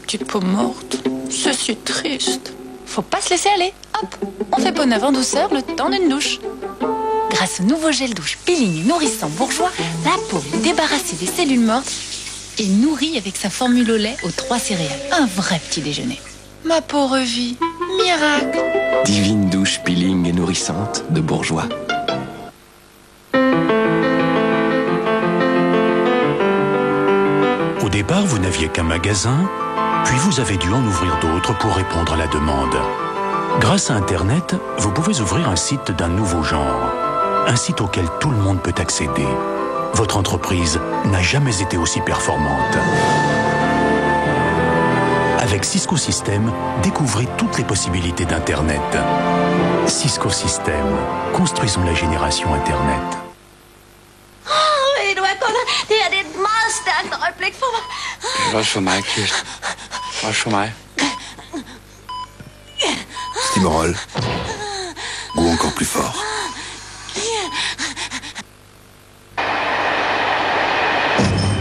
petite peau morte. C'est si triste. Faut pas se laisser aller. Hop, on fait peau neuve en douceur le temps d'une douche. Grâce au nouveau gel douche peeling et nourrissant Bourjois, la peau est débarrassée des cellules mortes et nourrie avec sa formule au lait aux 3 céréales. Un vrai petit déjeuner. Ma peau revit. Miracle. Divine douche peeling et nourrissante de Bourjois. Au départ, vous n'aviez qu'un magasin, puis vous avez dû en ouvrir d'autres pour répondre à la demande. Grâce à Internet, vous pouvez ouvrir un site d'un nouveau genre. Un site auquel tout le monde peut accéder. Votre entreprise n'a jamais été aussi performante. Avec Cisco System, découvrez toutes les possibilités d'Internet. Cisco System, construisons la génération Internet. Ved du hvad, Gunnar? Det her det er et meget stærkt øjeblik for mig. Det er også for mig, Kirsten. Også for mig. Stimerol. Ou encore plus fort.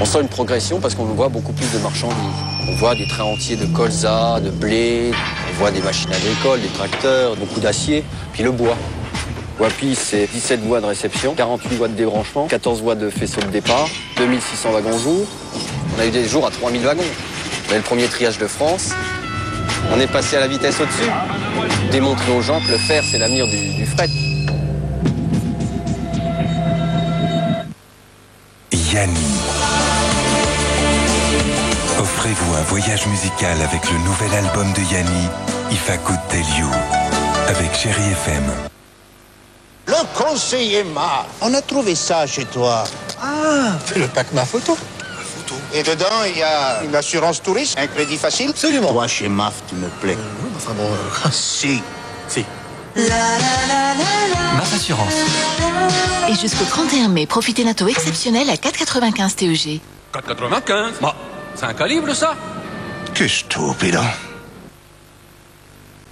On sent une progression parce qu'on voit beaucoup plus de marchandises. On voit des trains entiers de colza, de blé, on voit des machines agricoles, des tracteurs, beaucoup d'acier, puis le bois. Wapi, c'est 17 voies de réception, 48 voies de débranchement, 14 voies de faisceau de départ, 2600 wagons jour. On a eu des jours à 3000 wagons. On a eu le premier triage de France. On est passé à la vitesse au-dessus. Démontrer aux gens que le fer, c'est l'avenir du fret. Yanni. Offrez-vous un voyage musical avec le nouvel album de Yanni, If I Could Tell You, avec Chérie FM. Le conseiller Ma, on a trouvé ça chez toi. Ah, c'est le pack Ma Photo. Et dedans, il y a une assurance touriste, un crédit facile. Absolument. Toi, chez MAF, tu me plais. Enfin bon, Si. MAF Assurance. Et jusqu'au 31 mai, profitez d'un taux exceptionnel à 4,95 TEG. 4,95 bah, c'est un calibre, ça. Que stupide.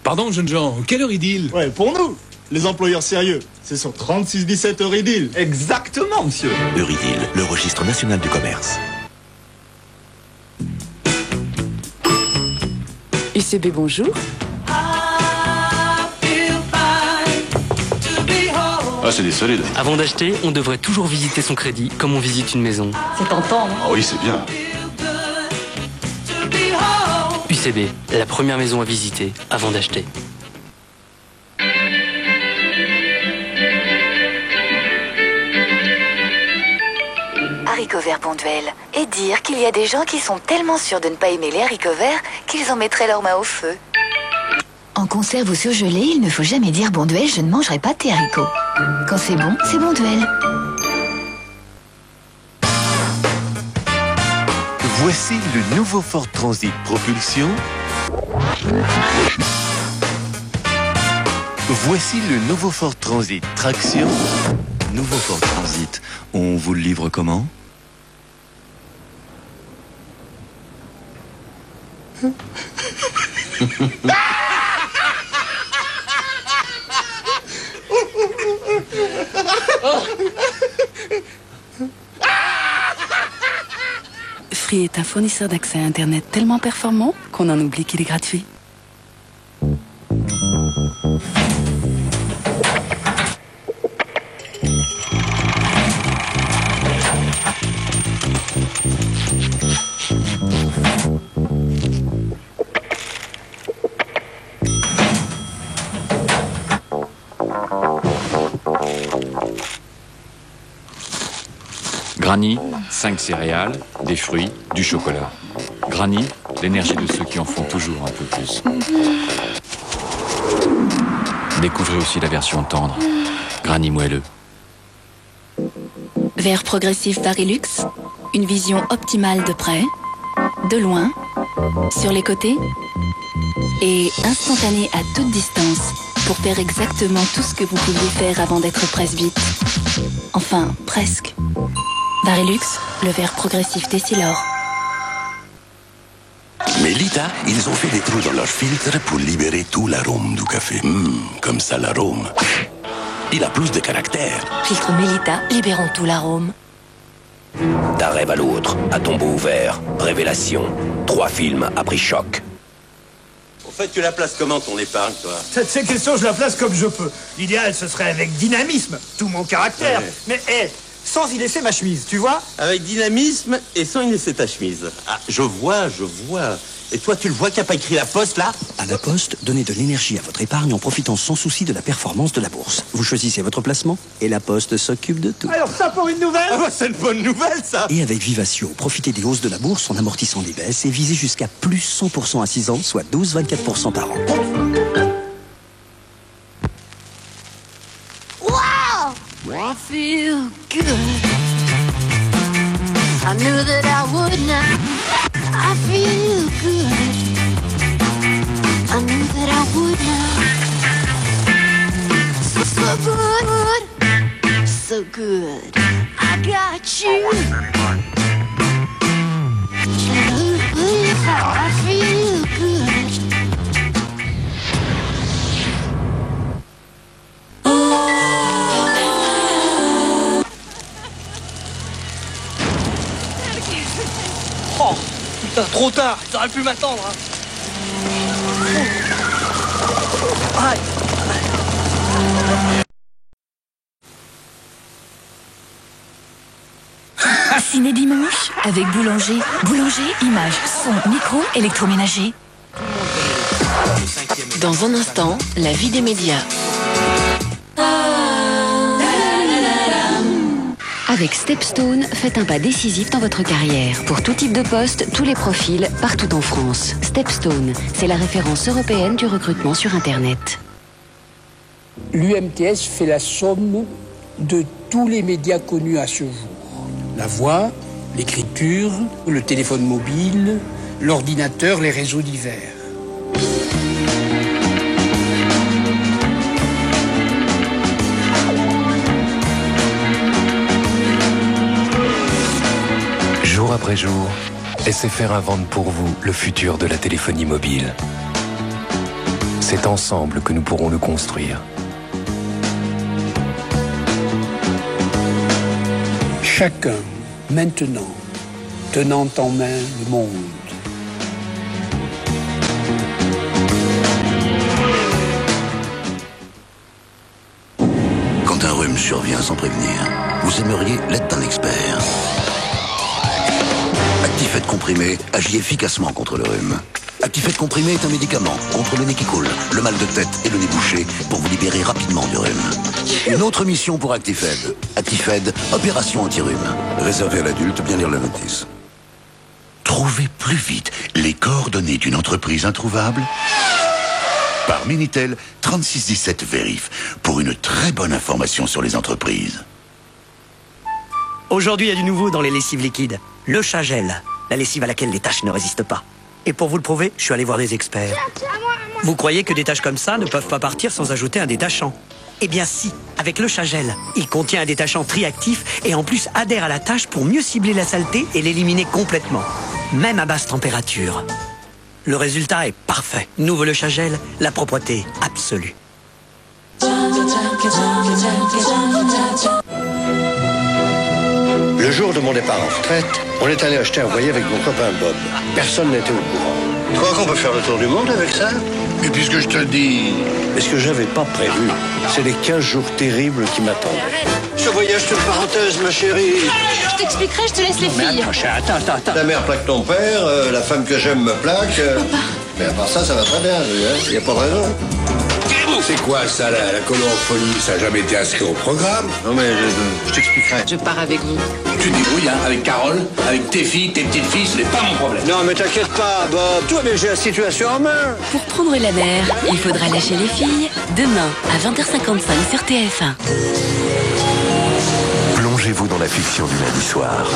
Pardon, jeunes gens, quelle heure il deal? Ouais, pour nous, les employeurs sérieux, c'est sur 3617 Eurydeal. Exactement, monsieur. Eurydeal, le registre national du commerce. UCB, bonjour. Ah, c'est des solides. Avant d'acheter, on devrait toujours visiter son crédit, comme on visite une maison. C'est tentant, non? Ah oui, c'est bien. UCB, la première maison à visiter avant d'acheter. Haricots verts Bonduelle. Et dire qu'il y a des gens qui sont tellement sûrs de ne pas aimer les haricots verts qu'ils en mettraient leurs mains au feu. En conserve ou surgelé, il ne faut jamais dire Bonduelle, je ne mangerai pas tes haricots. Quand c'est bon, c'est Bonduelle. Voici le nouveau Ford Transit Propulsion. Voici le nouveau Ford Transit Traction. Nouveau Ford Transit, on vous le livre comment? Free est un fournisseur d'accès à Internet tellement performant qu'on en oublie qu'il est gratuit. Granny, 5 céréales, des fruits, du chocolat. Granny, l'énergie de ceux qui en font toujours un peu plus. Découvrez aussi la version tendre. Granny moelleux. Verre progressif Varilux, une vision optimale de près, de loin, sur les côtés et instantanée à toute distance pour faire exactement tout ce que vous pouviez faire avant d'être presbyte. Enfin, presque. Varilux, le verre progressif Tessilor. Mélita, ils ont fait des trous dans leur filtre pour libérer tout l'arôme du café. Comme ça l'arôme. Il a plus de caractère. Filtre Mélita, libérons tout l'arôme. D'un rêve à l'autre, à tombeau ouvert, révélation. 3 films à prix choc. En fait, tu la places comment ton épargne, toi? Cette question, je la place comme je peux. L'idéal, ce serait avec dynamisme, tout mon caractère. Ouais. Mais, sans y laisser ma chemise, tu vois? Avec dynamisme et sans y laisser ta chemise. Ah, je vois. Et toi, tu le vois qu'il n'y a pas écrit la Poste, là? À la Poste, donnez de l'énergie à votre épargne en profitant sans souci de la performance de la bourse. Vous choisissez votre placement et la Poste s'occupe de tout. Alors ça pour une nouvelle? Ah bah, c'est une bonne nouvelle, ça. Et avec Vivatio, profitez des hausses de la bourse en amortissant les baisses et visez jusqu'à plus 100% à 6 ans, soit 12,24% par an. Wow! I feel good. I knew that I would not. I feel good. I knew that I would not. So good. So good. I got you. I feel good. Oh, putain, trop tard. Ils auraient pu m'attendre. Hein. Aïe. Ciné dimanche avec Boulanger. Boulanger, images, son, micro, électroménager. Dans un instant, la vie des médias. Avec Stepstone, faites un pas décisif dans votre carrière. Pour tout type de poste, tous les profils, partout en France. Stepstone, c'est la référence européenne du recrutement sur Internet. L'UMTS fait la somme de tous les médias connus à ce jour. La voix, l'écriture, le téléphone mobile, l'ordinateur, les réseaux divers. Jour après jour, SFR invente pour vous le futur de la téléphonie mobile. C'est ensemble que nous pourrons le construire. Chacun, maintenant, tenant en main le monde. Quand un rhume survient sans prévenir, vous aimeriez l'aide d'un expert. Actifed comprimé agit efficacement contre le rhume. Actifed comprimé est un médicament contre le nez qui coule, le mal de tête et le nez bouché pour vous libérer rapidement du rhume. Une autre mission pour Actifed. Actifed, opération anti-rhume. Réservé à l'adulte, bien lire la notice. Trouvez plus vite les coordonnées d'une entreprise introuvable par Minitel 3617 Vérif pour une très bonne information sur les entreprises. Aujourd'hui, il y a du nouveau dans les lessives liquides. Le Chagel, la lessive à laquelle les taches ne résistent pas. Et pour vous le prouver, je suis allé voir des experts. Vous croyez que des taches comme ça ne peuvent pas partir sans ajouter un détachant? Eh bien si, avec le Chagel. Il contient un détachant triactif et en plus adhère à la tache pour mieux cibler la saleté et l'éliminer complètement. Même à basse température. Le résultat est parfait. Nouveau le Chagel, la propreté absolue. Le jour de mon départ en retraite, on est allé acheter un voilier avec mon copain Bob. Personne n'était au courant. Tu crois qu'on peut faire le tour du monde avec ça? Mais puisque je te le dis... Mais ce que j'avais pas prévu, c'est les 15 jours terribles qui m'attendent. Ce voyage, c'est une parenthèse, ma chérie. Je t'expliquerai, je te laisse les filles. Attends. Ta mère plaque ton père, la femme que j'aime me plaque. Mais à part ça va très bien, il n'y a pas de raison. C'est quoi ça, la colorophonie? Ça n'a jamais été inscrit au programme. Non mais je t'expliquerai. Je pars avec vous. Tu te débrouilles, hein, avec Carole, avec tes filles, tes petites filles, ce n'est pas mon problème. Non mais t'inquiète pas, Bob. Toi, mais j'ai la situation en main. Pour prendre la mer, il faudra lâcher les filles. Demain, à 20h55 sur TF1. Plongez-vous dans la fiction du lundi soir.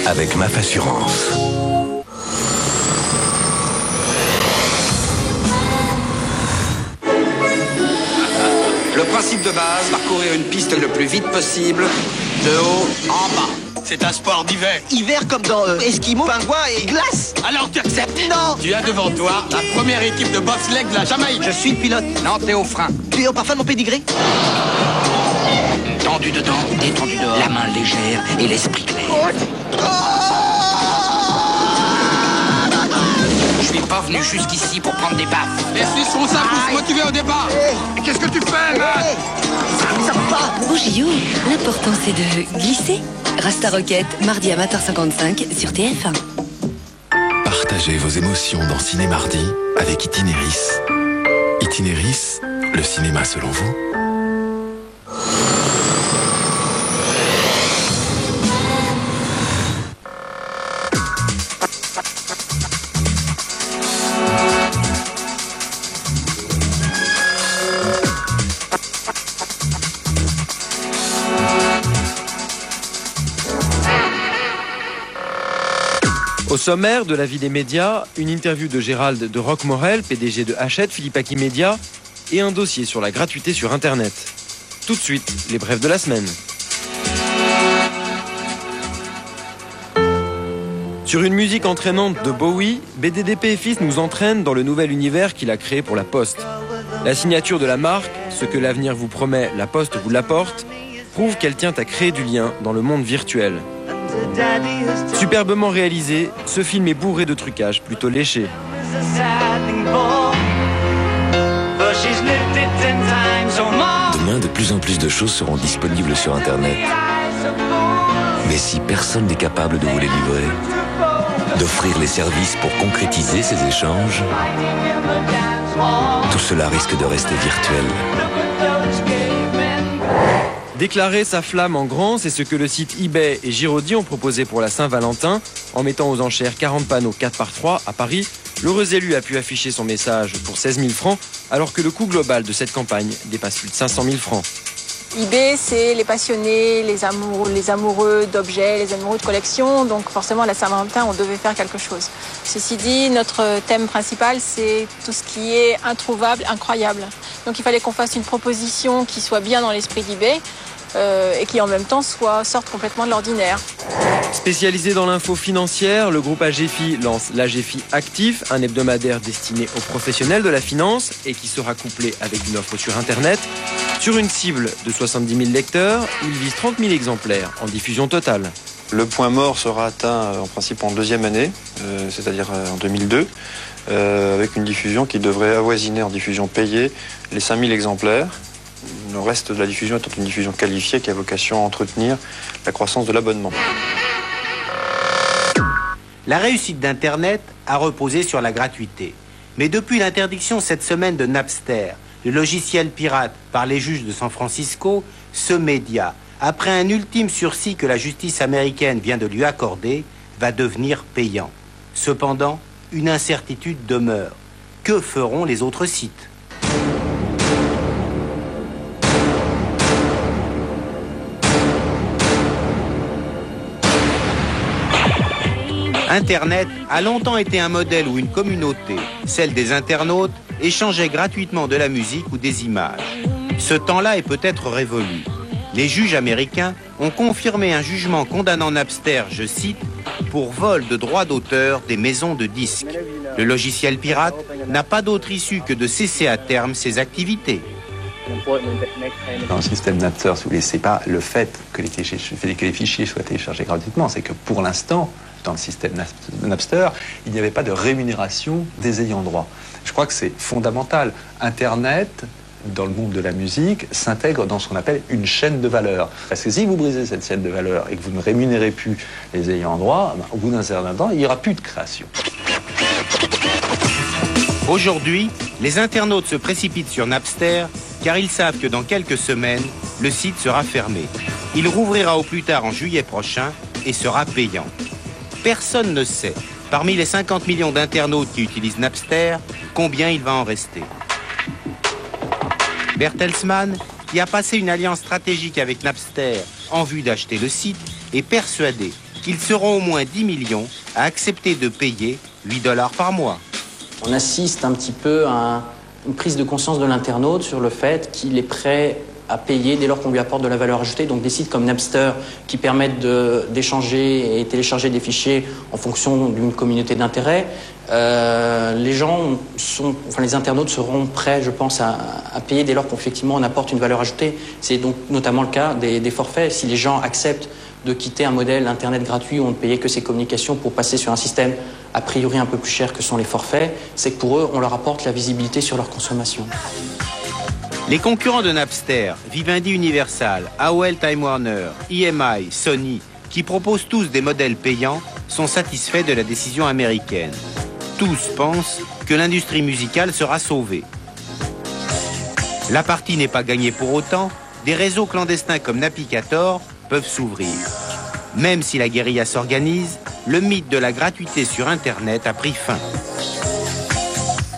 Avec MAF Assurance. Le principe de base, parcourir une piste le plus vite possible, de haut en bas. C'est un sport d'hiver. Hiver comme dans Esquimau, pingouin et glace. Alors tu acceptes? Non. Tu as devant toi la première équipe de bobsleigh de la Jamaïque. Je suis pilote. Non, t'es au frein. Tu es au parfum de mon pédigré? Tendu dedans, détendu dehors. La main légère et l'esprit clair. suis pas venu jusqu'ici pour prendre des baffes. Les Suisses sont ça pour se motiver au départ. Qu'est-ce que tu fais, là? Ça va pas. Au JO, l'important c'est de glisser. Rasta Rocket, mardi à 20h55 sur TF1. Partagez vos émotions dans Ciné Mardi avec Itinéris. Itinéris, le cinéma selon vous? Au sommaire de la vie des médias, une interview de Gérald de Roquemorel, PDG de Hachette, Philippe Akimedia, et un dossier sur la gratuité sur Internet. Tout de suite, les brèves de la semaine. Sur une musique entraînante de Bowie, BDDP et Fils nous entraîne dans le nouvel univers qu'il a créé pour la Poste. La signature de la marque, ce que l'avenir vous promet, la Poste vous l'apporte, prouve qu'elle tient à créer du lien dans le monde virtuel. Superbement réalisé, ce film est bourré de trucages plutôt léchés. Demain, de plus en plus de choses seront disponibles sur Internet. Mais si personne n'est capable de vous les livrer, d'offrir les services pour concrétiser ces échanges, tout cela risque de rester virtuel. Déclarer sa flamme en grand, c'est ce que le site eBay et Giraudy ont proposé pour la Saint-Valentin. En mettant aux enchères 40 panneaux 4x3 à Paris, l'heureux élu a pu afficher son message pour 16 000 francs, alors que le coût global de cette campagne dépasse plus de 500 000 francs. eBay, c'est les passionnés, les amoureux d'objets, les amoureux de collection. Donc forcément, à la Saint-Valentin, on devait faire quelque chose. Ceci dit, notre thème principal, c'est tout ce qui est introuvable, incroyable. Donc il fallait qu'on fasse une proposition qui soit bien dans l'esprit d'eBay et qui en même temps sorte complètement de l'ordinaire. Spécialisé dans l'info financière, le groupe AGFI lance l'AGFI Actif, un hebdomadaire destiné aux professionnels de la finance et qui sera couplé avec une offre sur Internet. Sur une cible de 70 000 lecteurs, il vise 30 000 exemplaires en diffusion totale. Le point mort sera atteint en principe en deuxième année, c'est-à-dire en 2002, avec une diffusion qui devrait avoisiner en diffusion payée les 5 000 exemplaires. Le reste de la diffusion étant une diffusion qualifiée qui a vocation à entretenir la croissance de l'abonnement. La réussite d'Internet a reposé sur la gratuité. Mais depuis l'interdiction cette semaine de Napster, le logiciel pirate par les juges de San Francisco, ce média, après un ultime sursis que la justice américaine vient de lui accorder, va devenir payant. Cependant, une incertitude demeure. Que feront les autres sites ? Internet a longtemps été un modèle où une communauté, celle des internautes, échangeait gratuitement de la musique ou des images. Ce temps-là est peut-être révolu. Les juges américains ont confirmé un jugement condamnant Napster, je cite, pour vol de droits d'auteur des maisons de disques. Le logiciel pirate n'a pas d'autre issue que de cesser à terme ses activités. Dans le système Napster, si vous voulez, c'est pas le fait que les fichiers soient téléchargés gratuitement, c'est que pour l'instant, dans le système Napster, il n'y avait pas de rémunération des ayants droit. Je crois que c'est fondamental. Internet, dans le monde de la musique, s'intègre dans ce qu'on appelle une chaîne de valeur. Parce que si vous brisez cette chaîne de valeur et que vous ne rémunérez plus les ayants droit, au bout d'un certain temps, il n'y aura plus de création. Aujourd'hui, les internautes se précipitent sur Napster car ils savent que dans quelques semaines, le site sera fermé. Il rouvrira au plus tard en juillet prochain et sera payant. Personne ne sait, parmi les 50 millions d'internautes qui utilisent Napster, combien il va en rester. Bertelsmann, qui a passé une alliance stratégique avec Napster en vue d'acheter le site, est persuadé qu'ils seront au moins 10 millions à accepter de payer $8 par mois. On assiste un petit peu à une prise de conscience de l'internaute sur le fait qu'il est prêt à payer dès lors qu'on lui apporte de la valeur ajoutée. Donc des sites comme Napster qui permettent d'échanger et télécharger des fichiers en fonction d'une communauté d'intérêt, les internautes seront prêts, je pense, à payer dès lors qu'effectivement on apporte une valeur ajoutée. C'est donc notamment le cas des forfaits. Si les gens acceptent de quitter un modèle Internet gratuit où on ne payait que ses communications pour passer sur un système a priori un peu plus cher que sont les forfaits, c'est que pour eux, on leur apporte la visibilité sur leur consommation. Les concurrents de Napster, Vivendi Universal, AOL Time Warner, EMI, Sony, qui proposent tous des modèles payants, sont satisfaits de la décision américaine. Tous pensent que l'industrie musicale sera sauvée. La partie n'est pas gagnée pour autant, des réseaux clandestins comme Napicator peuvent s'ouvrir. Même si la guérilla s'organise, le mythe de la gratuité sur Internet a pris fin.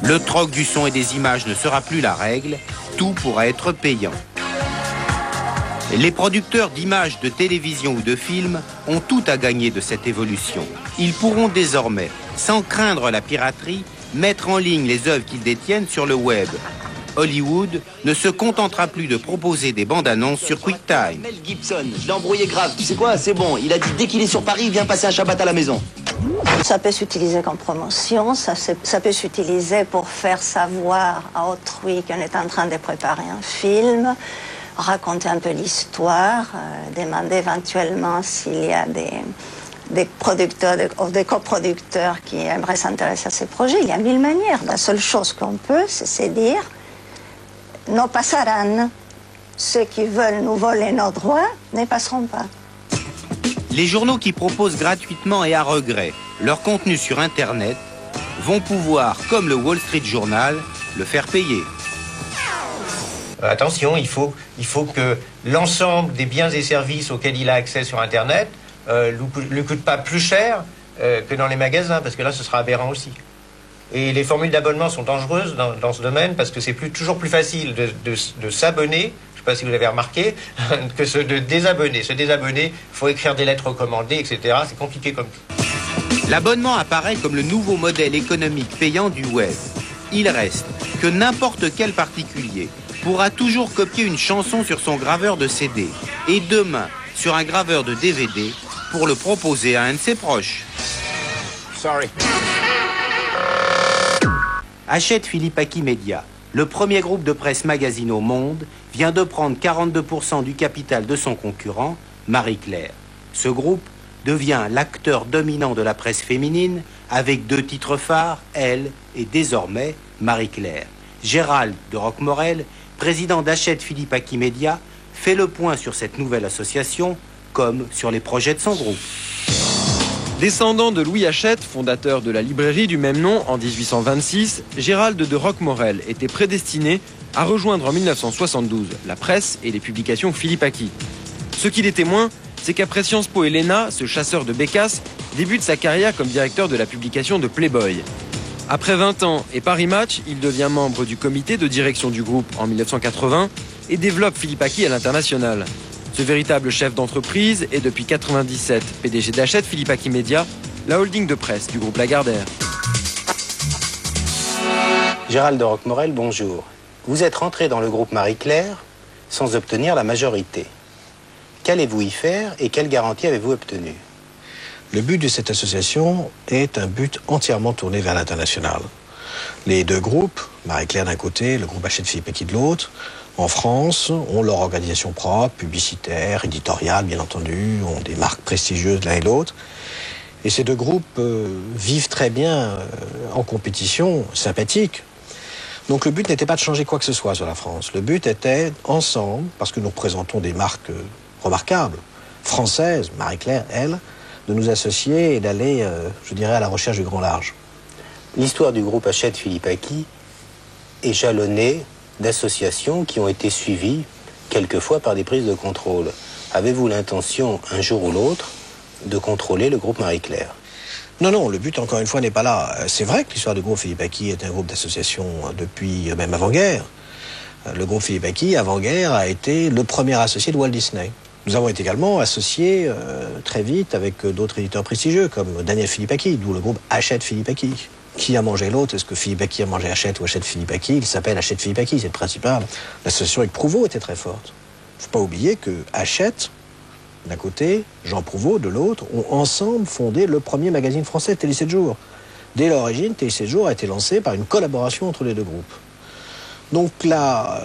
Le troc du son et des images ne sera plus la règle, tout pourra être payant. Les producteurs d'images de télévision ou de films ont tout à gagner de cette évolution. Ils pourront désormais, sans craindre la piraterie, mettre en ligne les œuvres qu'ils détiennent sur le web. Hollywood ne se contentera plus de proposer des bandes annonces sur QuickTime. Mel Gibson, je l'ai embrouillé grave. Tu sais quoi, c'est bon. Il a dit dès qu'il est sur Paris, il vient passer un Shabbat à la maison. Ça peut s'utiliser comme promotion, ça peut s'utiliser pour faire savoir à autrui qu'on est en train de préparer un film, raconter un peu l'histoire, demander éventuellement s'il y a des producteurs ou des coproducteurs qui aimeraient s'intéresser à ces projets. Il y a 1000 manières. La seule chose qu'on peut, c'est dire no pasarán. Ceux qui veulent nous voler nos droits ne passeront pas. Les journaux qui proposent gratuitement et à regret leur contenu sur Internet vont pouvoir, comme le Wall Street Journal, le faire payer. Attention, il faut que l'ensemble des biens et services auxquels il a accès sur Internet ne coûte pas plus cher que dans les magasins, parce que là, ce sera aberrant aussi. Et les formules d'abonnement sont dangereuses dans ce domaine, parce que c'est toujours plus facile de s'abonner, je ne sais pas si vous l'avez remarqué, que de désabonner. Se désabonner, il faut écrire des lettres recommandées, etc. C'est compliqué comme tout. L'abonnement apparaît comme le nouveau modèle économique payant du web. Il reste que n'importe quel particulier pourra toujours copier une chanson sur son graveur de CD et demain sur un graveur de DVD pour le proposer à un de ses proches. Sorry. Hachette Philippe Aki Media, le premier groupe de presse magazine au monde, vient de prendre 42% du capital de son concurrent, Marie-Claire. Ce groupe devient l'acteur dominant de la presse féminine avec 2 titres phares, Elle et désormais Marie-Claire. Gérald de Roquemorel, président d'Hachette Philippe Aki Media, fait le point sur cette nouvelle association comme sur les projets de son groupe. Descendant de Louis Hachette, fondateur de la librairie du même nom en 1826, Gérald de Roquemorel était prédestiné à rejoindre en 1972 la presse et les publications Philippe Aki. Ce qu'il est témoin, c'est qu'après Sciences Po et l'ENA, ce chasseur de bécasses débute sa carrière comme directeur de la publication de Playboy. Après 20 ans et Paris Match, il devient membre du comité de direction du groupe en 1980 et développe Philippe Aki à l'international. Ce véritable chef d'entreprise est depuis 1997 PDG d'Hachette Philippe Aki Media, la holding de presse du groupe Lagardère. Gérald de Roquemorel, bonjour. Vous êtes rentré dans le groupe Marie-Claire sans obtenir la majorité. Qu'allez-vous y faire et quelle garantie avez-vous obtenue? Le but de cette association est un but entièrement tourné vers l'international. Les 2 groupes, Marie-Claire d'un côté, le groupe Hachette Philippe Aki de l'autre, en France, ont leur organisation propre, publicitaire, éditoriale, bien entendu, ont des marques prestigieuses l'un et l'autre. Et ces 2 groupes vivent très bien en compétition sympathique. Donc le but n'était pas de changer quoi que ce soit sur la France. Le but était, ensemble, parce que nous représentons des marques remarquables, françaises, Marie-Claire, elle, de nous associer et d'aller, je dirais, à la recherche du grand large. L'histoire du groupe Hachette Philippe Aki est jalonnée d'associations qui ont été suivies quelquefois par des prises de contrôle. Avez-vous l'intention, un jour ou l'autre, de contrôler le groupe Marie-Claire? Non, le but, encore une fois, n'est pas là. C'est vrai que l'histoire du groupe Philippe Aki est un groupe d'associations depuis même avant-guerre. Le groupe Philippe Aki, avant-guerre, a été le premier associé de Walt Disney. Nous avons été également associés très vite avec d'autres éditeurs prestigieux, comme Daniel Philippe Aki, d'où le groupe Hachette Philippe Aki. Qui a mangé l'autre? Est-ce que Philippe Aki a mangé Hachette ou Hachette Philippe Aki? Il s'appelle Hachette Philippe Aki, c'est le principal. L'association avec Prouveau était très forte. Il ne faut pas oublier que Hachette, d'un côté, Jean Prouveau, de l'autre, ont ensemble fondé le premier magazine français, Télé 7 jours. Dès l'origine, Télé 7 jours a été lancé par une collaboration entre les 2 groupes. Donc là,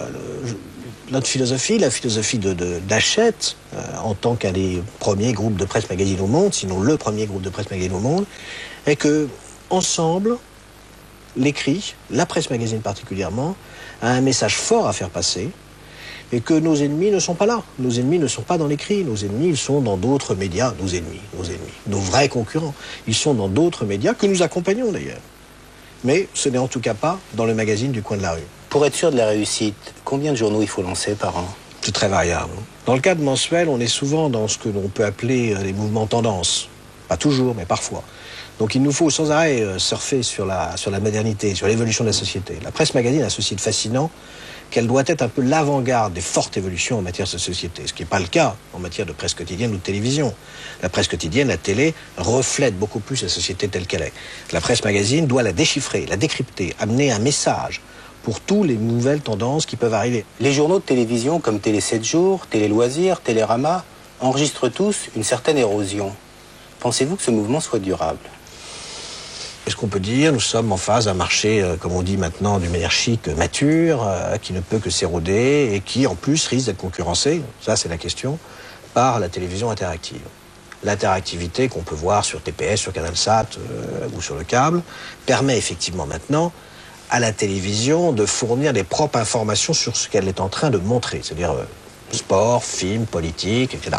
notre philosophie, la philosophie d'Hachette, en tant qu'un des premiers groupes de presse magazine au monde, sinon le premier groupe de presse magazine au monde, est que, ensemble, l'écrit, la presse magazine particulièrement, a un message fort à faire passer, et que nos ennemis ne sont pas là. Nos ennemis ne sont pas dans l'écrit, nos ennemis, ils sont dans d'autres médias, nos vrais concurrents. Ils sont dans d'autres médias que nous accompagnons d'ailleurs. Mais ce n'est en tout cas pas dans le magazine du coin de la rue. Pour être sûr de la réussite, combien de journaux il faut lancer par an? C'est très variable. Dans le cadre mensuel, on est souvent dans ce que l'on peut appeler les mouvements tendances. Pas toujours, mais parfois. Donc il nous faut sans arrêt surfer sur la modernité, sur l'évolution de la société. La presse magazine a ceci de fascinant qu'elle doit être un peu l'avant-garde des fortes évolutions en matière de société, ce qui n'est pas le cas en matière de presse quotidienne ou de télévision. La presse quotidienne, la télé, reflète beaucoup plus la société telle qu'elle est. La presse magazine doit la déchiffrer, la décrypter, amener un message pour toutes les nouvelles tendances qui peuvent arriver. Les journaux de télévision comme Télé 7 jours, Télé Loisirs, Télérama enregistrent tous une certaine érosion. Pensez-vous que ce mouvement soit durable? Qu'est-ce qu'on peut dire? Nous sommes en phase d'un marché, comme on dit maintenant, d'une manière chic, mature, qui ne peut que s'éroder et qui, en plus, risque d'être concurrencé, ça c'est la question, par la télévision interactive. L'interactivité qu'on peut voir sur TPS, sur CanalSat ou sur le câble, permet effectivement maintenant à la télévision de fournir des propres informations sur ce qu'elle est en train de montrer, c'est-à-dire sport, film, politique, etc.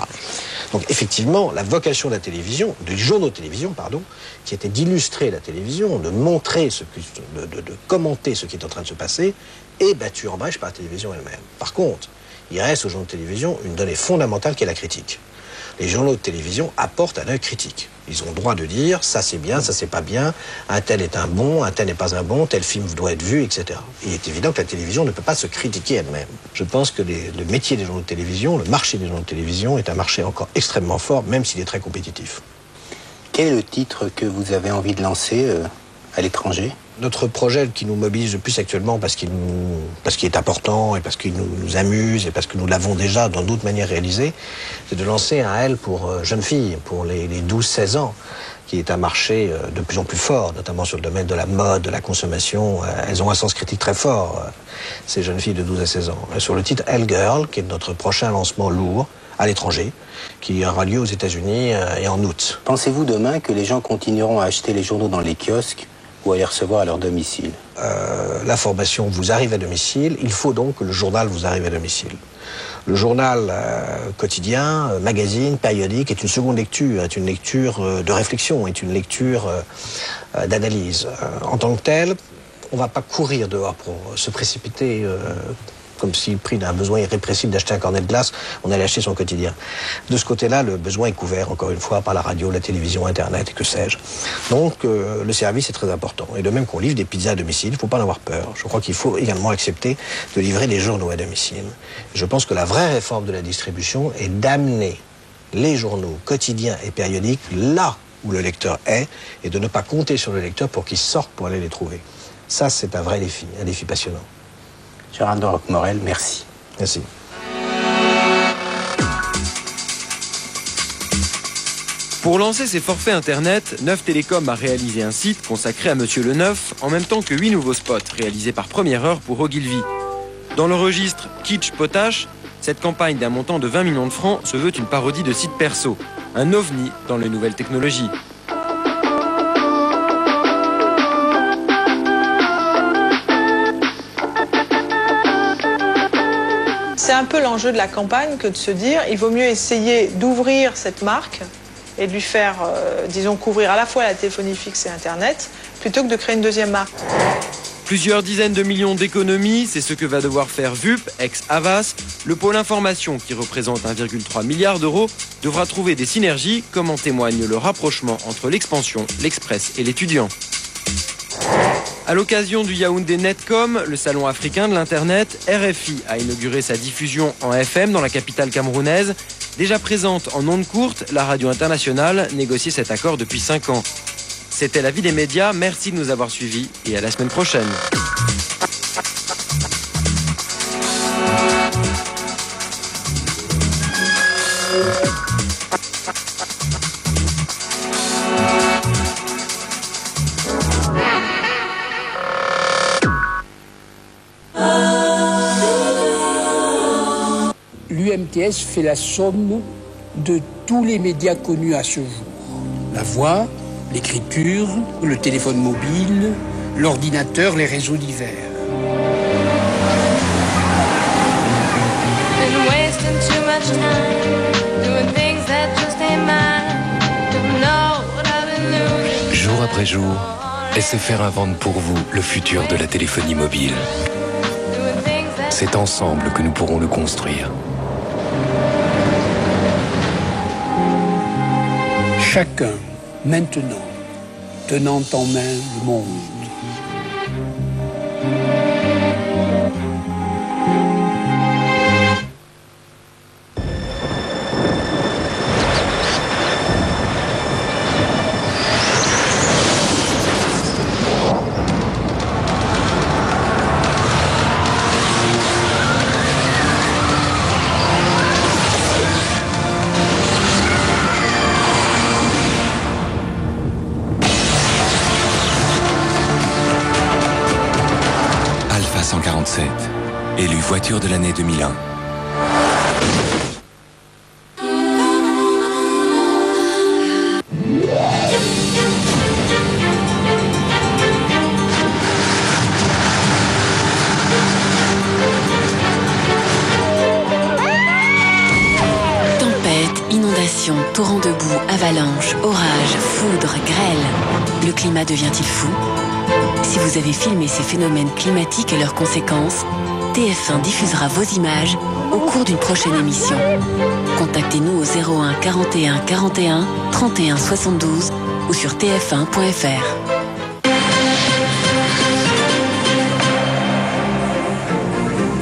Donc effectivement, la vocation de la télévision, des journaux de télévision, pardon, qui était d'illustrer la télévision, de montrer, de commenter ce qui est en train de se passer, est battue en brèche par la télévision elle-même. Par contre, il reste aux journaux de télévision une donnée fondamentale qui est la critique. Les journaux de télévision apportent un œil critique. Ils ont le droit de dire ça c'est bien, ça c'est pas bien, un tel est un bon, un tel n'est pas un bon, tel film doit être vu, etc. Il est évident que la télévision ne peut pas se critiquer elle-même. Je pense que le métier des journaux de télévision, le marché des journaux de télévision est un marché encore extrêmement fort, même s'il est très compétitif. Quel est le titre que vous avez envie de lancer à l'étranger? Notre projet qui nous mobilise le plus actuellement parce qu'il est important et parce qu'il nous amuse et parce que nous l'avons déjà dans d'autres manières réalisé, c'est de lancer un L pour jeunes filles, pour les 12-16 ans, qui est un marché de plus en plus fort, notamment sur le domaine de la mode, de la consommation. Elles ont un sens critique très fort, ces jeunes filles de 12 à 16 ans. Et sur le titre L Girl, qui est notre prochain lancement lourd à l'étranger, qui aura lieu aux États-Unis et en août. Pensez-vous demain que les gens continueront à acheter les journaux dans les kiosques ou à les recevoir à leur domicile? L'information vous arrive à domicile, il faut donc que le journal vous arrive à domicile. Le journal quotidien, magazine, périodique est une seconde lecture, est une lecture de réflexion, est une lecture d'analyse. En tant que tel, on ne va pas courir dehors pour se précipiter comme si pris d'un besoin irrépressible d'acheter un cornet de glace, on allait acheter son quotidien. De ce côté-là, le besoin est couvert, encore une fois, par la radio, la télévision, Internet et que sais-je. Donc, le service est très important. Et de même qu'on livre des pizzas à domicile, il ne faut pas en avoir peur. Je crois qu'il faut également accepter de livrer des journaux à domicile. Je pense que la vraie réforme de la distribution est d'amener les journaux quotidiens et périodiques là où le lecteur est et de ne pas compter sur le lecteur pour qu'il sorte pour aller les trouver. Ça, c'est un vrai défi, un défi passionnant. Gérald de Roquemorel, merci. Merci. Pour lancer ses forfaits internet, Neuf Télécom a réalisé un site consacré à Monsieur le Neuf, en même temps que 8 nouveaux spots réalisés par Première Heure pour Ogilvy. Dans le registre Kitsch Potache, cette campagne d'un montant de 20 millions de francs se veut une parodie de site perso, un ovni dans les nouvelles technologies. C'est un peu l'enjeu de la campagne que de se dire il vaut mieux essayer d'ouvrir cette marque et de lui faire, disons, couvrir à la fois la téléphonie fixe et Internet, plutôt que de créer une deuxième marque. Plusieurs dizaines de millions d'économies, c'est ce que va devoir faire VUP, ex-Havas. Le pôle information, qui représente 1,3 milliard d'euros, devra trouver des synergies, comme en témoigne le rapprochement entre l'expansion, l'Express et l'étudiant. À l'occasion du Yaoundé Netcom, le salon africain de l'Internet, RFI a inauguré sa diffusion en FM dans la capitale camerounaise. Déjà présente en ondes courtes, la radio internationale négociait cet accord depuis 5 ans. C'était l'avis des médias, merci de nous avoir suivis et à la semaine prochaine. Oh l'UMTS fait la somme de tous les médias connus à ce jour. La voix, l'écriture, le téléphone mobile, l'ordinateur, les réseaux divers. Jour après jour, SFR invente pour vous le futur de la téléphonie mobile. C'est ensemble que nous pourrons le construire. Chacun, maintenant, tenant en main le monde. Élu voiture de l'année 2001. Tempête, inondations, torrents de boue, avalanches, orages, foudre, grêle. Le climat devient-il fou ? Si vous avez filmé ces phénomènes climatiques et leurs conséquences, TF1 diffusera vos images au cours d'une prochaine émission. Contactez-nous au 01 41 41 31 72 ou sur tf1.fr.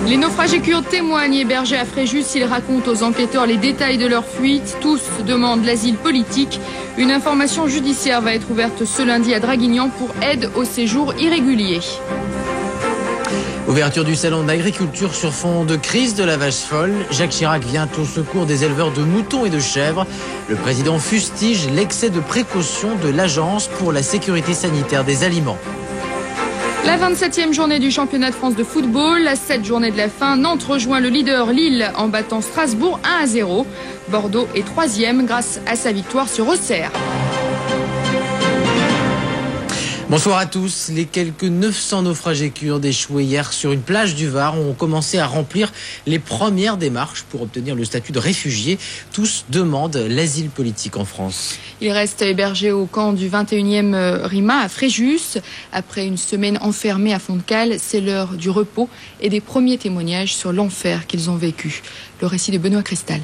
Les naufragés kurdes témoignent hébergés à Fréjus. Ils racontent aux enquêteurs les détails de leur fuite. Tous demandent l'asile politique. Une information judiciaire va être ouverte ce lundi à Draguignan pour aide au séjour irrégulier. Ouverture du salon de l'agriculture sur fond de crise de la vache folle. Jacques Chirac vient au secours des éleveurs de moutons et de chèvres. Le président fustige l'excès de précaution de l'Agence pour la sécurité sanitaire des aliments. La 27e journée du championnat de France de football, la 7 journée de la fin, Nantes rejoint le leader Lille en battant Strasbourg 1-0. Bordeaux est 3e grâce à sa victoire sur Auxerre. Bonsoir à tous. Les quelques 900 naufragés kurdes échoués hier sur une plage du Var ont commencé à remplir les premières démarches pour obtenir le statut de réfugié. Tous demandent l'asile politique en France. Ils restent hébergés au camp du 21e RIMA à Fréjus. Après une semaine enfermée à Fond-de-Cale, c'est l'heure du repos et des premiers témoignages sur l'enfer qu'ils ont vécu. Le récit de Benoît Cristal.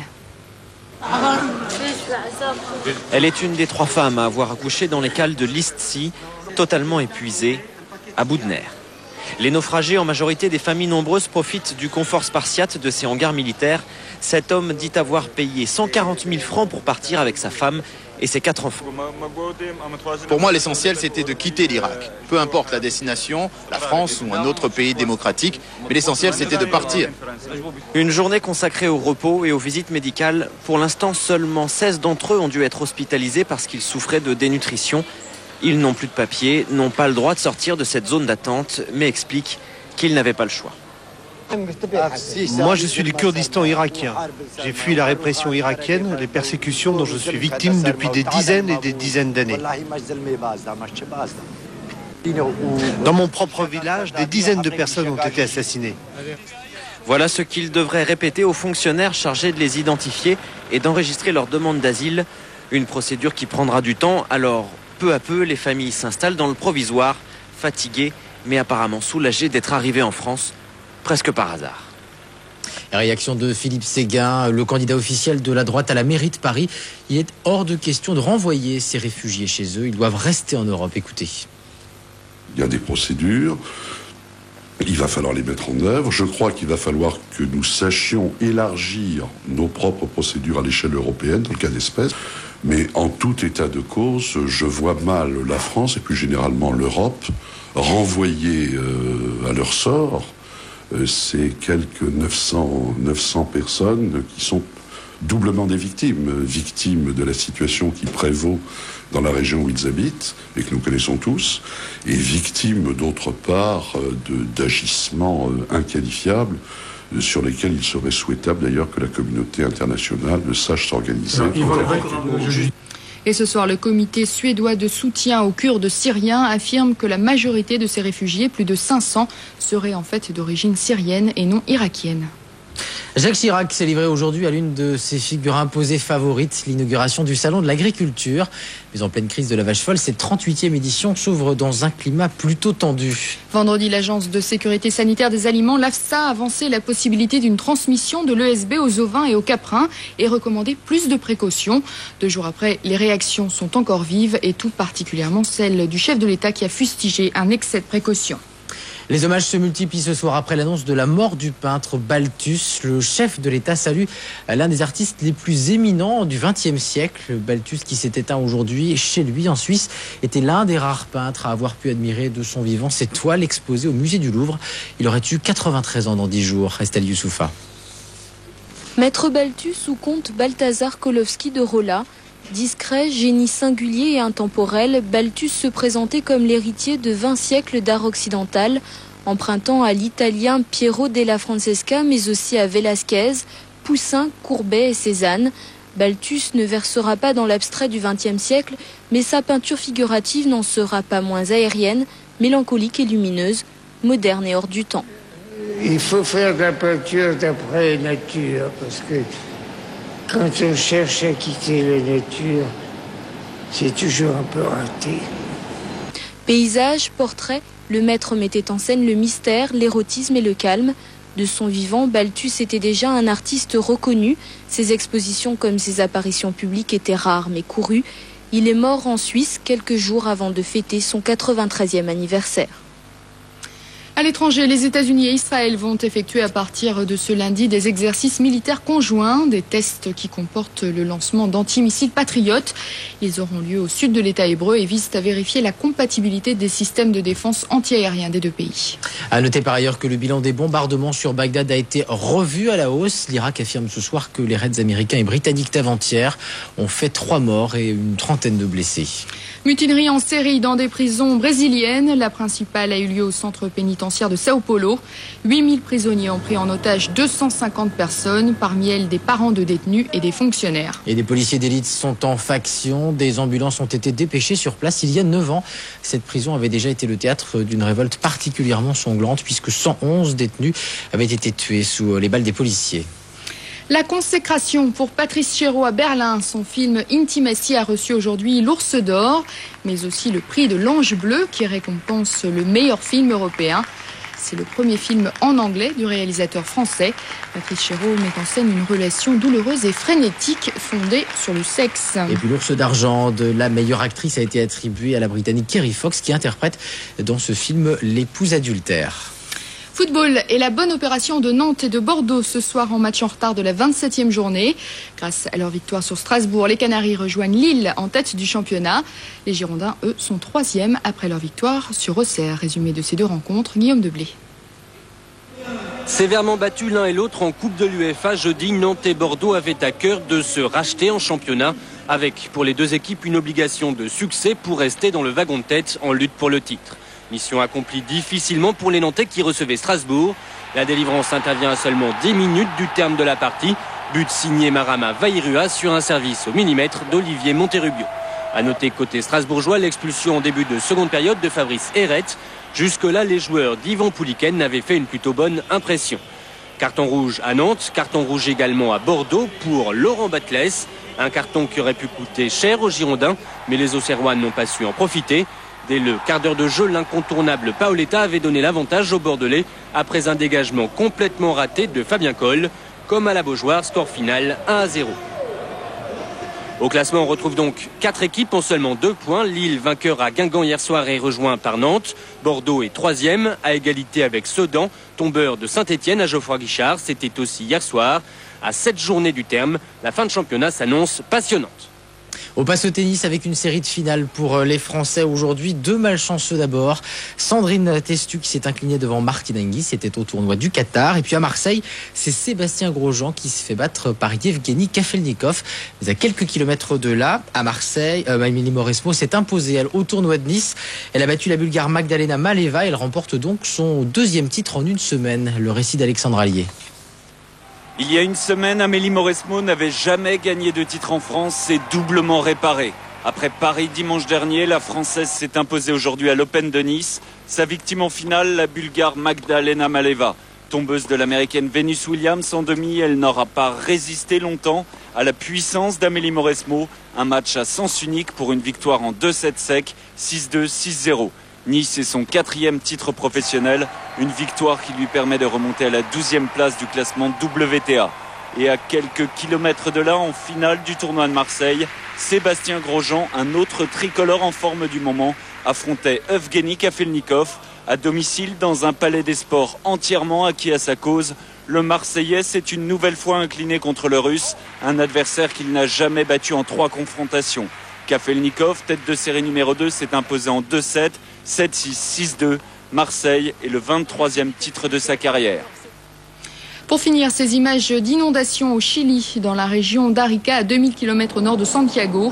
Elle est une des 3 femmes à avoir accouché dans les cales de l'Istsie, totalement épuisées, à bout de nerfs. Les naufragés, en majorité des familles nombreuses, profitent du confort spartiate de ces hangars militaires. Cet homme dit avoir payé 140 000 francs pour partir avec sa femme et ses 4 enfants. Pour moi, l'essentiel, c'était de quitter l'Irak. Peu importe la destination, la France ou un autre pays démocratique, mais l'essentiel, c'était de partir. Une journée consacrée au repos et aux visites médicales. Pour l'instant, seulement 16 d'entre eux ont dû être hospitalisés parce qu'ils souffraient de dénutrition. Ils n'ont plus de papier, n'ont pas le droit de sortir de cette zone d'attente, mais expliquent qu'ils n'avaient pas le choix. Moi, je suis du Kurdistan irakien. J'ai fui la répression irakienne, les persécutions dont je suis victime depuis des dizaines et des dizaines d'années. Dans mon propre village, des dizaines de personnes ont été assassinées. Voilà ce qu'ils devraient répéter aux fonctionnaires chargés de les identifier et d'enregistrer leur demande d'asile. Une procédure qui prendra du temps, alors peu à peu, les familles s'installent dans le provisoire, fatiguées, mais apparemment soulagées d'être arrivées en France, presque par hasard. Réaction de Philippe Séguin, le candidat officiel de la droite à la mairie de Paris. Il est hors de question de renvoyer ces réfugiés chez eux. Ils doivent rester en Europe. Écoutez. Il y a des procédures. Il va falloir les mettre en œuvre. Je crois qu'il va falloir que nous sachions élargir nos propres procédures à l'échelle européenne, dans le cas d'espèce. Mais en tout état de cause, je vois mal la France et plus généralement l'Europe renvoyer à leur sort ces quelques 900 personnes qui sont doublement des victimes de la situation qui prévaut dans la région où ils habitent et que nous connaissons tous, et victimes d'autre part d'agissements inqualifiables sur lesquels il serait souhaitable d'ailleurs que la communauté internationale sache s'organiser. Et ce soir, le comité suédois de soutien aux Kurdes syriens affirme que la majorité de ces réfugiés, plus de 500, seraient en fait d'origine syrienne et non irakienne. Jacques Chirac s'est livré aujourd'hui à l'une de ses figures imposées favorites, l'inauguration du Salon de l'Agriculture. Mais en pleine crise de la vache folle, cette 38e édition s'ouvre dans un climat plutôt tendu. Vendredi, l'Agence de sécurité sanitaire des aliments, l'AFSA, a avancé la possibilité d'une transmission de l'ESB aux ovins et aux caprins et recommandé plus de précautions. 2 jours après, les réactions sont encore vives et tout particulièrement celle du chef de l'État qui a fustigé un excès de précaution. Les hommages se multiplient ce soir après l'annonce de la mort du peintre Balthus. Le chef de l'État salue l'un des artistes les plus éminents du XXe siècle. Balthus, qui s'est éteint aujourd'hui chez lui en Suisse, était l'un des rares peintres à avoir pu admirer de son vivant ses toiles exposées au musée du Louvre. Il aurait eu 93 ans dans 10 jours. Estelle Youssoufa. Maître Balthus ou comte Balthazar Kolowski de Rolla. Discret, génie singulier et intemporel, Balthus se présentait comme l'héritier de 20 siècles d'art occidental, empruntant à l'italien Piero della Francesca, mais aussi à Velázquez, Poussin, Courbet et Cézanne. Balthus ne versera pas dans l'abstrait du XXe siècle, mais sa peinture figurative n'en sera pas moins aérienne, mélancolique et lumineuse, moderne et hors du temps. Il faut faire de la peinture d'après nature, parce que quand on cherche à quitter la nature, c'est toujours un peu raté. Paysage, portrait, le maître mettait en scène le mystère, l'érotisme et le calme. De son vivant, Balthus était déjà un artiste reconnu. Ses expositions comme ses apparitions publiques étaient rares mais courues. Il est mort en Suisse quelques jours avant de fêter son 93e anniversaire. À l'étranger, les États-Unis et Israël vont effectuer à partir de ce lundi des exercices militaires conjoints, des tests qui comportent le lancement d'antimissiles patriotes. Ils auront lieu au sud de l'État hébreu et visent à vérifier la compatibilité des systèmes de défense antiaériens des deux pays. À noter par ailleurs que le bilan des bombardements sur Bagdad a été revu à la hausse. L'Irak affirme ce soir que les raids américains et britanniques d'avant-hier ont fait 3 morts et une trentaine de blessés. Mutinerie en série dans des prisons brésiliennes. La principale a eu lieu au centre pénitentiaire de Sao Paulo. 8000 prisonniers ont pris en otage 250 personnes, parmi elles des parents de détenus et des fonctionnaires. Et des policiers d'élite sont en faction. Des ambulances ont été dépêchées sur place il y a 9 ans. Cette prison avait déjà été le théâtre d'une révolte particulièrement sanglante puisque 111 détenus avaient été tués sous les balles des policiers. La consécration pour Patrice Chéreau à Berlin. Son film Intimacy a reçu aujourd'hui l'Ours d'Or, mais aussi le prix de l'Ange Bleu qui récompense le meilleur film européen. C'est le premier film en anglais du réalisateur français. Patrice Chéreau met en scène une relation douloureuse et frénétique fondée sur le sexe. Et puis l'Ours d'Argent de la meilleure actrice a été attribuée à la Britannique Kerry Fox qui interprète dans ce film l'épouse adultère. Football et la bonne opération de Nantes et de Bordeaux ce soir en match en retard de la 27e journée. Grâce à leur victoire sur Strasbourg, les Canaries rejoignent Lille en tête du championnat. Les Girondins, eux, sont 3e après leur victoire sur Auxerre. Résumé de ces 2 rencontres, Guillaume Deblé. Sévèrement battus l'un et l'autre en Coupe de l'UEFA, jeudi, Nantes et Bordeaux avaient à cœur de se racheter en championnat, avec pour les 2 équipes une obligation de succès pour rester dans le wagon de tête en lutte pour le titre. Mission accomplie difficilement pour les Nantais qui recevaient Strasbourg. La délivrance intervient à seulement 10 minutes du terme de la partie. But signé Marama Vairua sur un service au millimètre d'Olivier Monterrubio. A noter côté strasbourgeois l'expulsion en début de seconde période de Fabrice Héret. Jusque-là, les joueurs d'Ivan Pouliken n'avaient fait une plutôt bonne impression. Carton rouge à Nantes, carton rouge également à Bordeaux pour Laurent Batles. Un carton qui aurait pu coûter cher aux Girondins, mais les Auxerrois n'ont pas su en profiter. Dès le quart d'heure de jeu, l'incontournable Paoletta avait donné l'avantage aux Bordelais après un dégagement complètement raté de Fabien Coll. Comme à la Beaujoire, score final 1-0. Au classement, on retrouve donc 4 équipes en seulement 2 points. Lille, vainqueur à Guingamp hier soir, est rejoint par Nantes. Bordeaux est 3e, à égalité avec Sedan. Tombeur de Saint-Etienne à Geoffroy Guichard, c'était aussi hier soir. À 7 journées du terme, la fin de championnat s'annonce passionnante. On passe au tennis avec une série de finales pour les Français aujourd'hui. 2 malchanceux d'abord. Sandrine Testu qui s'est inclinée devant Martina Hingis, c'était au tournoi du Qatar. Et puis à Marseille, c'est Sébastien Grosjean qui se fait battre par Yevgeny Kafelnikov. Mais à quelques kilomètres de là, à Marseille, Émilie Mauresmo s'est imposée elle, au tournoi de Nice. Elle a battu la Bulgare Magdalena Maleva. Elle remporte donc son 2e titre en une semaine. Le récit d'Alexandre Allier. Il y a une semaine, Amélie Mauresmo n'avait jamais gagné de titre en France, c'est doublement réparé. Après Paris dimanche dernier, la Française s'est imposée aujourd'hui à l'Open de Nice. Sa victime en finale, la Bulgare Magdalena Maleva. Tombeuse de l'Américaine Venus Williams en demi, elle n'aura pas résisté longtemps à la puissance d'Amélie Mauresmo. Un match à sens unique pour une victoire en 2-7 secs, 6-2, 6-0. Nice est son 4e titre professionnel, une victoire qui lui permet de remonter à la 12e place du classement WTA. Et à quelques kilomètres de là, en finale du tournoi de Marseille, Sébastien Grosjean, un autre tricolore en forme du moment, affrontait Evgeny Kafelnikov à domicile dans un palais des sports entièrement acquis à sa cause. Le Marseillais s'est une nouvelle fois incliné contre le Russe, un adversaire qu'il n'a jamais battu en 3 confrontations. Kafelnikov, tête de série numéro 2, s'est imposé en 2-7, 7-6, 6-2. Marseille est le 23e titre de sa carrière. Pour finir, ces images d'inondations au Chili, dans la région d'Arica, à 2000 km au nord de Santiago.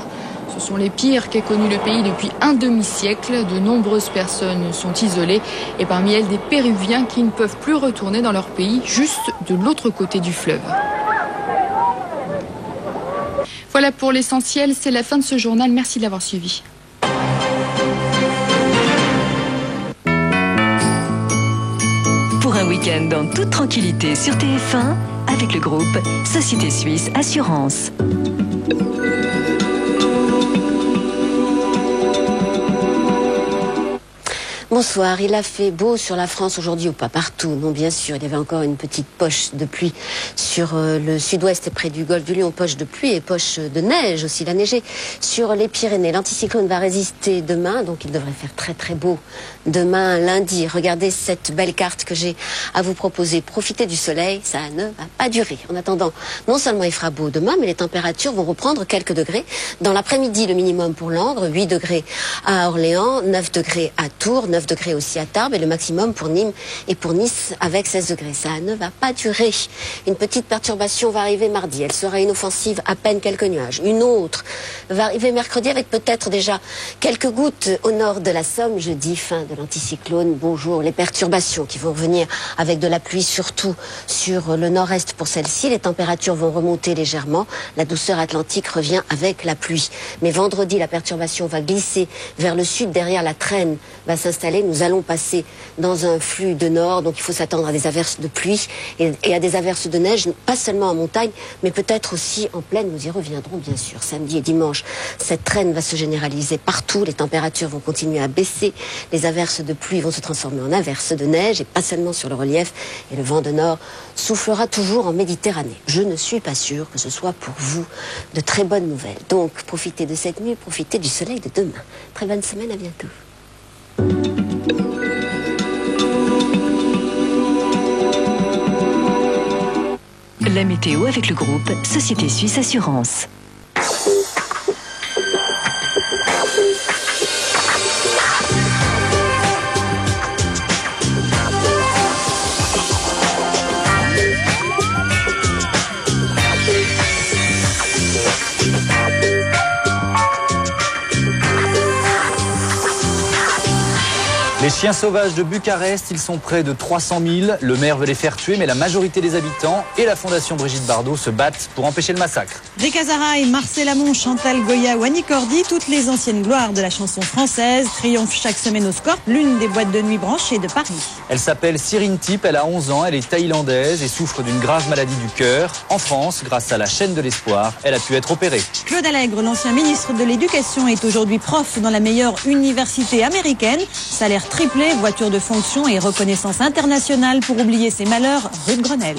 Ce sont les pires qu'ait connu le pays depuis un demi-siècle. De nombreuses personnes sont isolées et parmi elles des Péruviens qui ne peuvent plus retourner dans leur pays, juste de l'autre côté du fleuve. Voilà pour l'essentiel, c'est la fin de ce journal. Merci de l'avoir suivi. Pour un week-end en toute tranquillité sur TF1, avec le groupe Société Suisse Assurance. Bonsoir, il a fait beau sur la France aujourd'hui, ou pas partout, non bien sûr, il y avait encore une petite poche de pluie sur le sud-ouest et près du golfe du Lion, poche de pluie et poche de neige aussi, il a neigé sur les Pyrénées. L'anticyclone va résister demain, donc il devrait faire très très beau demain lundi. Regardez cette belle carte que j'ai à vous proposer, profitez du soleil, ça ne va pas durer. En attendant, non seulement il fera beau demain, mais les températures vont reprendre quelques degrés. Dans l'après-midi, le minimum pour Langres, 8 degrés à Orléans, 9 degrés à Tours, 9 degrés aussi à Tarbes et le maximum pour Nîmes et pour Nice avec 16 degrés. Ça ne va pas durer. Une petite perturbation va arriver mardi. Elle sera inoffensive, à peine quelques nuages. Une autre va arriver mercredi avec peut-être déjà quelques gouttes au nord de la Somme. Jeudi, fin de l'anticyclone. Bonjour. Les perturbations qui vont revenir avec de la pluie surtout sur le nord-est pour celle-ci. Les températures vont remonter légèrement. La douceur atlantique revient avec la pluie. Mais vendredi, la perturbation va glisser vers le sud. Derrière, la traîne va s'installer. Nous allons passer dans un flux de nord, donc il faut s'attendre à des averses de pluie et à des averses de neige, pas seulement en montagne, mais peut-être aussi en plaine. Nous y reviendrons bien sûr. Samedi et dimanche, cette traîne va se généraliser partout. Les températures vont continuer à baisser. Les averses de pluie vont se transformer en averses de neige et pas seulement sur le relief. Et le vent de nord soufflera toujours en Méditerranée. Je ne suis pas sûre que ce soit pour vous de très bonnes nouvelles. Donc profitez de cette nuit, profitez du soleil de demain. Très bonne semaine, à bientôt. La météo avec le groupe Société Suisse Assurance. Les chiens sauvages de Bucarest, ils sont près de 300 000. Le maire veut les faire tuer, mais la majorité des habitants et la fondation Brigitte Bardot se battent pour empêcher le massacre. Rick Azaray, Marcel Amont, Chantal Goya ou Annie Cordy, toutes les anciennes gloires de la chanson française, triomphent chaque semaine au Scorp, l'une des boîtes de nuit branchées de Paris. Elle s'appelle Cyrine Tip, elle a 11 ans, elle est thaïlandaise et souffre d'une grave maladie du cœur. En France, grâce à la chaîne de l'espoir, elle a pu être opérée. Claude Allègre, l'ancien ministre de l'Éducation, est aujourd'hui prof dans la meilleure université américaine. Salaire triplé, voiture de fonction et reconnaissance internationale pour oublier ses malheurs, rue de Grenelle.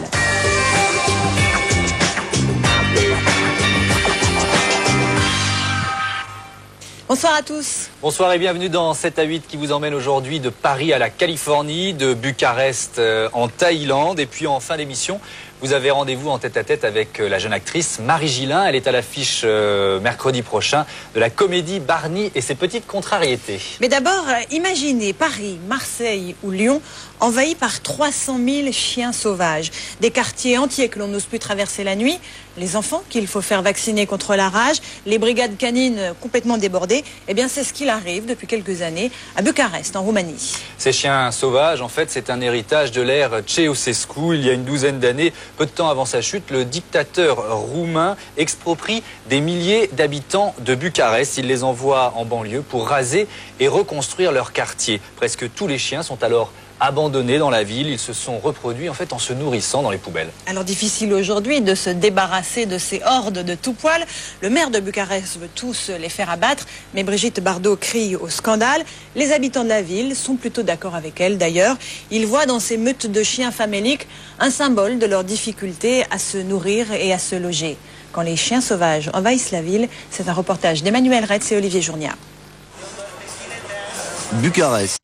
Bonsoir à tous. Bonsoir et bienvenue dans 7 à 8 qui vous emmène aujourd'hui de Paris à la Californie, de Bucarest en Thaïlande. Et puis en fin d'émission, vous avez rendez-vous en tête-à-tête avec la jeune actrice Marie Gillin. Elle est à l'affiche mercredi prochain de la comédie Barney et ses petites contrariétés. Mais d'abord, imaginez Paris, Marseille ou Lyon envahis par 300 000 chiens sauvages. Des quartiers entiers que l'on n'ose plus traverser la nuit. Les enfants qu'il faut faire vacciner contre la rage. Les brigades canines complètement débordées. Eh bien, c'est ce qu'il arrive depuis quelques années à Bucarest, en Roumanie. Ces chiens sauvages, en fait, c'est un héritage de l'ère Ceausescu. Il y a une douzaine d'années, Peu de temps avant sa chute, le dictateur roumain exproprie des milliers d'habitants de Bucarest. Il les envoie en banlieue pour raser et reconstruire leur quartier. Presque tous les chiens sont alors abandonnés dans la ville. Ils se sont reproduits en fait en se nourrissant dans les poubelles. Alors difficile aujourd'hui de se débarrasser de ces hordes de tout poil. Le maire de Bucarest veut tous les faire abattre, mais Brigitte Bardot crie au scandale. Les habitants de la ville sont plutôt d'accord avec elle d'ailleurs. Ils voient dans ces meutes de chiens faméliques un symbole de leur difficulté à se nourrir et à se loger. Quand les chiens sauvages envahissent la ville, c'est un reportage d'Emmanuel Retz et Olivier Journia. Bucarest.